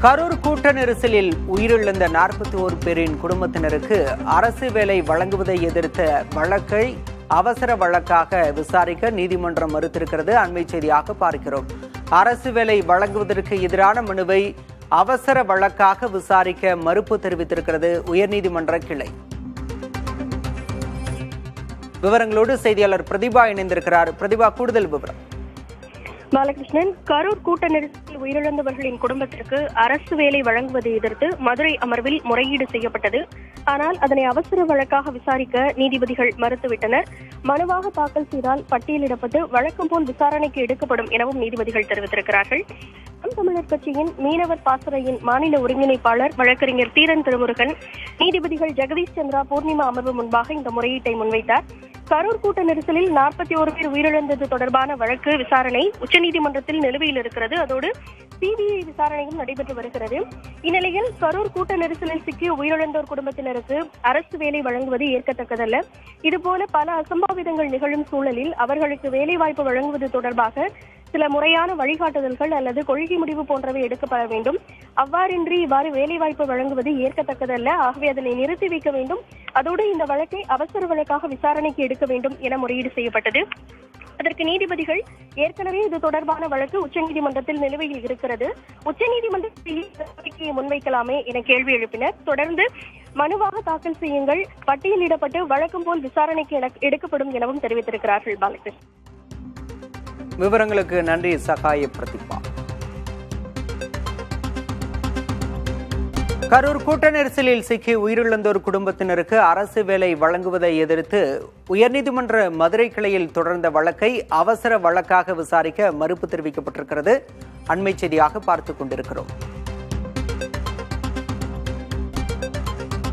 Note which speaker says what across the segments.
Speaker 1: கரூர் கூட்ட நெரிசலில் உயிரிழந்த 41 பேரின் குடும்பத்தினருக்கு அரசு வேலை வழங்குவதை எதிர்த்த வழக்கை அவசர வழக்காக விசாரிக்க நீதிமன்றம் மறுத்திருக்கிறது. அண்மை செய்தியாக பார்க்கிறோம். அரசு வேலை வழங்குவதற்கு எதிரான மனுவை அவசர வழக்காக விசாரிக்க மறுப்பு தெரிவித்திருக்கிறது உயர்நீதிமன்ற கிளை. விவரங்களோடு செய்தியாளர் பிரதிபா இணைந்திருக்கிறார். பிரதிபா, கூடுதல் விவரம்.
Speaker 2: பாலகிருஷ்ணன், கரூர் கூட்ட நெரிசலில் உயிரிழந்தவர்களின் குடும்பத்திற்கு அரசு வேலை வழங்குவதை எதிர்த்து மதுரை அமர்வில் முறையீடு செய்யப்பட்டது. ஆனால் அதனை அவசர வழக்காக விசாரிக்க நீதிபதிகள் மறுத்துவிட்டனர். மனுவாக தாக்கல் செய்தால் பட்டியலிடப்பட்டு வழக்கம் போல் விசாரணைக்கு எடுக்கப்படும் எனவும் நீதிபதிகள் தெரிவித்திருக்கிறார்கள். நாம் தமிழர் கட்சியின் மீனவர் பாசறையின் மாநில ஒருங்கிணைப்பாளர் வழக்கறிஞர் தீரன் திருமுருகன் நீதிபதிகள் ஜெகதீஷ் சந்திரா பூர்ணிமா அமர்வு முன்பாக இந்த முறையீட்டை முன்வைத்தார். கரூர் கூட்ட நெரிசலில் 41 பேர் உயிரிழந்தது தொடர்பான வழக்கு விசாரணை உச்சநீதிமன்றத்தில் நிலுவையில் இருக்கிறது. அதோடு சிபிஐ விசாரணையும் நடைபெற்று வருகிறது. இந்நிலையில் கரூர் கூட்ட நெரிசலில் சிக்கி உயிரிழந்தோர் குடும்பத்தினருக்கு அரசு வேலை வழங்குவது ஏற்கத்தக்கதல்ல. இதுபோல பல அசம்பாவிதங்கள் நிகழும் சூழலில் அவர்களுக்கு வேலை வாய்ப்பு வழங்குவது தொடர்பாக சில முறையான வழிகாட்டுதல்கள் அல்லது கொள்கை முடிவு போன்றவை எடுக்கப்பட வேண்டும். அவ்வாறின்றி இவ்வாறு வேலைவாய்ப்பு வழங்குவது ஏற்கத்தக்கதல்ல. ஆகவே அதனை நிறுத்தி வைக்க வேண்டும். அதோடு இந்த வழக்கை அவசர வழக்காக விசாரணைக்கு எடுக்க வேண்டும் என முறையீடு செய்யப்பட்டது. அதற்கு நீதிபதிகள் ஏற்கனவே இது தொடர்பான வழக்கு உச்சநீதிமன்றத்தில் நிலுவையில் இருக்கிறது, உச்சநீதிமன்றத்தில் முன்வைக்கலாமே என கேள்வி எழுப்பினர். தொடர்ந்து மனுவாக தாக்கல் செய்யுங்கள், பட்டியலிடப்பட்டு வழக்கம் போல் விசாரணைக்கு எடுக்கப்படும் எனவும் தெரிவித்திருக்கிறார்கள். பாலகிருஷ்ணன்,
Speaker 1: விவரங்களுக்கு நன்றி சகாய பிரதிபா. கரூர் கூட்ட நெரிசலில் சிக்கி உயிரிழந்தோர் குடும்பத்தினருக்கு அரசு வேலை வழங்குவதை எதிர்த்து உயர்நீதிமன்ற மதுரை கிளையில் தொடர்ந்த வழக்கை அவசர வழக்காக விசாரிக்க மறுப்பு தெரிவிக்கப்பட்டிருக்கிறது. அண்மை செய்தியாக பார்த்துக் கொண்டிருக்கிறோம்.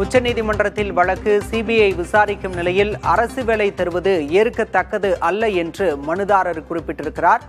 Speaker 1: உச்சநீதிமன்றத்தில் வழக்கு சிபிஐ விசாரிக்கும் நிலையில் அரசு வேலை தருவது ஏற்கத்தக்கது அல்ல என்று மனுதாரர் குறிப்பிட்டிருக்கிறார்.